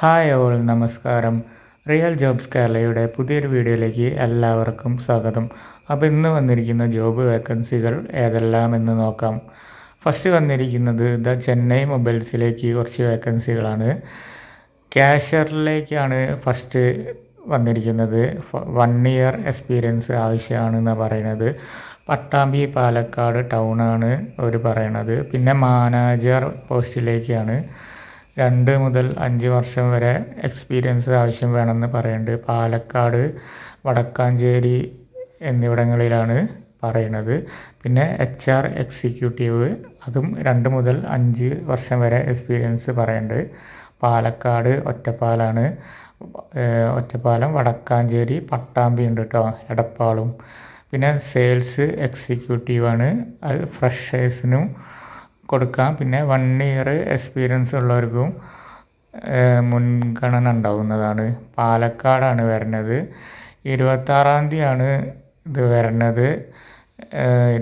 Hi all നമസ്കാരം. Real jobs കേരളയുടെ പുതിയൊരു വീഡിയോയിലേക്ക് എല്ലാവർക്കും സ്വാഗതം. അപ്പോൾ ഇന്ന് വന്നിരിക്കുന്ന ജോബ് വേക്കൻസികൾ ഏതെല്ലാം എന്ന് നോക്കാം. ഫസ്റ്റ് വന്നിരിക്കുന്നത് ചെന്നൈ മൊബൈൽസിലേക്ക് കുറച്ച് വേക്കൻസികളാണ്. ക്യാഷ്യറിലേക്കാണ് ഫസ്റ്റ് വന്നിരിക്കുന്നത്. 1 ഇയർ എക്സ്പീരിയൻസ് ആവശ്യമാണെന്നാണ് പറയുന്നത്. പട്ടാമ്പി പാലക്കാട് ടൗണാണ് അവർ പറയണത്. പിന്നെ മാനേജർ പോസ്റ്റിലേക്കാണ് 2 മുതൽ 5 വർഷം വരെ എക്സ്പീരിയൻസ് ആവശ്യം വേണമെന്ന് പറയുന്നുണ്ട്. പാലക്കാട്, വടക്കാഞ്ചേരി എന്നിവിടങ്ങളിലാണ് പറയുന്നത്. പിന്നെ HR എക്സിക്യൂട്ടീവ്, അതും 2 മുതൽ 5 വർഷം വരെ എക്സ്പീരിയൻസ് പറയുന്നുണ്ട്. പാലക്കാട് ഒറ്റപ്പാലാണ്. ഒറ്റപ്പാലം, വടക്കാഞ്ചേരി, പട്ടാമ്പി ഉണ്ട് കേട്ടോ, എടപ്പാളും. പിന്നെ സെയിൽസ് എക്സിക്യൂട്ടീവാണ്, അത് ഫ്രഷേഴ്സിനും കൊടുക്കാം. പിന്നെ 1 ഇയർ എക്സ്പീരിയൻസ് ഉള്ളവർക്കും മുൻഗണന ഉണ്ടാവുന്നതാണ്. പാലക്കാടാണ് വരുന്നത്. 26-ാം തീയതിയാണ് ഇത് വരുന്നത്.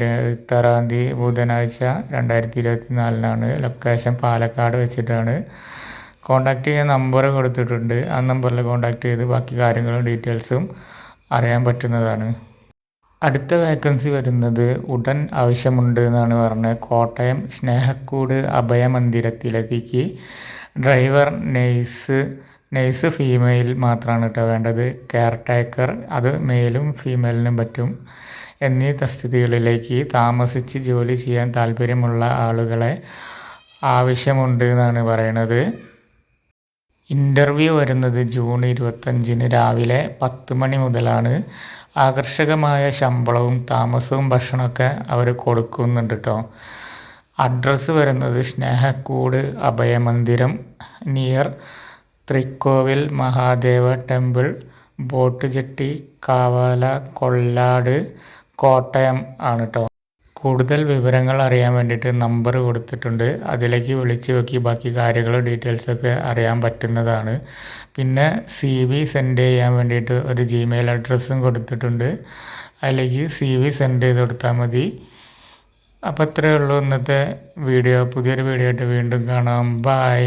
26-ാം തീയതി ബുധനാഴ്ച 2024 ലൊക്കേഷൻ പാലക്കാട് വെച്ചിട്ടാണ്. കോൺടാക്റ്റ് ചെയ്യാൻ നമ്പർ കൊടുത്തിട്ടുണ്ട്. ആ നമ്പറിൽ കോൺടാക്റ്റ് ചെയ്ത് ബാക്കി കാര്യങ്ങളും ഡീറ്റെയിൽസും അറിയാൻ പറ്റുന്നതാണ്. അടുത്ത വേക്കൻസി വരുന്നത് ഉടൻ ആവശ്യമുണ്ട് എന്നാണ് പറഞ്ഞത്. Kottayam Snehakkoodu അഭയമന്ദിരത്തിലേക്ക് driver, nice female മാത്രമാണ് കേട്ടോ വേണ്ടത്. കെയർടേക്കർ, അത് മെയിലും ഫീമെയിലിനും പറ്റും എന്നീ തസ്തികകളിലേക്ക് താമസിച്ച് ജോലി ചെയ്യാൻ താല്പര്യമുള്ള ആളുകളെ ആവശ്യമുണ്ട് എന്നാണ് പറയണത്. ഇൻ്റർവ്യൂ വരുന്നത് ജൂൺ 25 രാവിലെ 10 മണി മുതലാണ്. ആകർഷകമായ ശമ്പളവും താമസവും ഭക്ഷണമൊക്കെ അവർ കൊടുക്കുന്നുണ്ട് കേട്ടോ. അഡ്രസ്സ് വരുന്നത് Snehakkoodu Abhayamandiram, near Thrikkovil Mahadeva temple, boat jetty, Kavala, Kollad, Kottayam ആണ് കേട്ടോ. കൂടുതൽ വിവരങ്ങൾ അറിയാൻ വേണ്ടിയിട്ട് നമ്പർ കൊടുത്തിട്ടുണ്ട്. അതിലേക്ക് വിളിച്ച് നോക്കി ബാക്കി കാര്യങ്ങളും ഡീറ്റെയിൽസൊക്കെ അറിയാൻ പറ്റുന്നതാണ്. പിന്നെ CV സെൻഡ് ചെയ്യാൻ വേണ്ടിയിട്ട് ഒരു Gmail അഡ്രസ്സും കൊടുത്തിട്ടുണ്ട്. അതിലേക്ക് CV സെൻഡ് ചെയ്ത് കൊടുത്താൽ മതി. അപ്പോൾ ഇത്രയേ ഉള്ളൂ ഇന്നത്തെ വീഡിയോ. പുതിയൊരു വീഡിയോ ആയിട്ട് വീണ്ടും കാണാം. ബൈ.